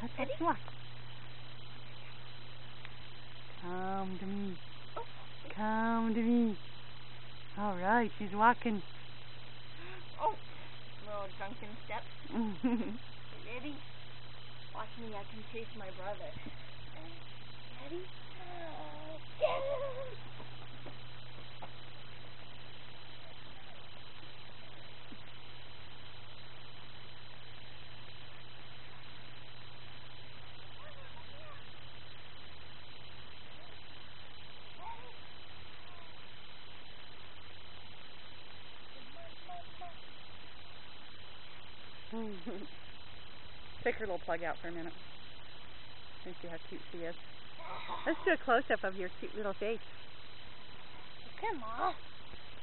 Let's watch you walk. Come to me. Come to me. All right, she's walking. Oh, little drunken step. Ready? Watch me, I can chase my brother. Ready? Get him! Take her little plug out for a minute. And see how cute she is. Let's do a close-up of your cute little face. Come on.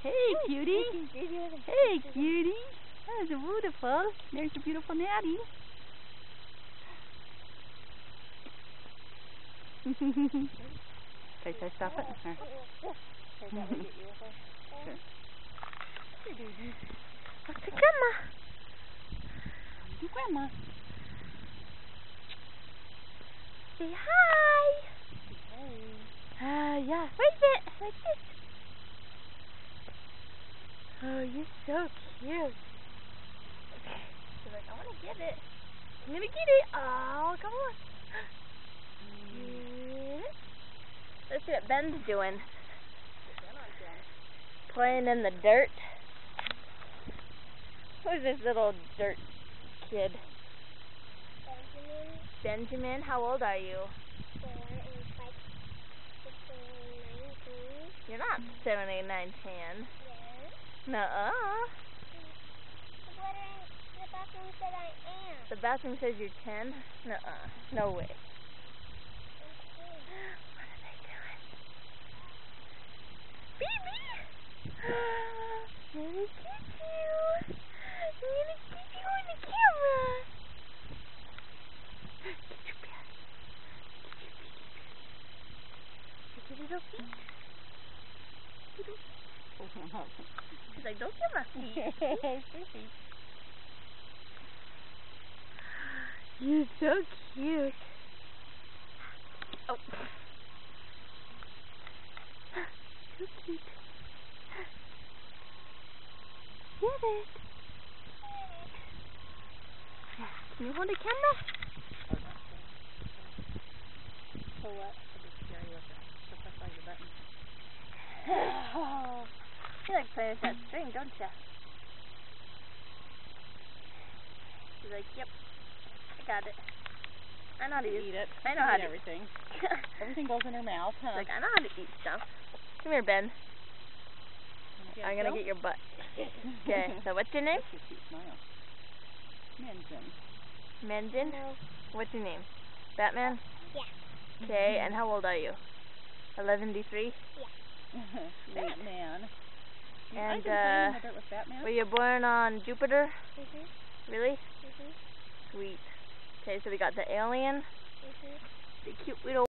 Hey, cutie. Hey, cutie. That was beautiful. There's your beautiful Natty. Okay, should I stop it? Or? Sure. Hey, baby. What's the grandma? Grandma. Say hi. Hey. Yeah. Where's it? Like this. Oh, you're so cute. She's like, I want to get it. I'm going to get it. Oh, come on. Get it. Let's see what Ben's doing. Playing in the dirt. Who's this little dirt kid? Benjamin, how old are you? 4 and 5, 6 and 9, 10. You're not 7, 8, 9, 10. Yes. Nuh-uh. The bathroom said I am. The bathroom says you're 10? Nuh-uh. No way. What are they doing? Baby! I'm gonna get you. I'm gonna get you on the camera. Get your belly. Get your little feet. She's like, don't get my feet. You're so cute. Oh. So cute. Get it. Can you hold the camera? So what? I'll be scary with it. Just press like the button. You like playing with that string, don't you? She's like, yep, I got it. I know how to Eat it. I know how to everything. Everything goes in her mouth, huh? She's like, I know how to eat stuff. Come here, Ben. I'm gonna get your butt. Okay, so what's your name? That's your cute smile. Menjin. Menjin? What's your name? Batman? Yeah. Okay, and how old are you? 11D3? Yeah. Sweet man. And, I've been playing in the dirt with Batman. were you born on Jupiter? Mhm. Really? Mhm. Sweet. Okay, so we got the alien, Mhm. the cute little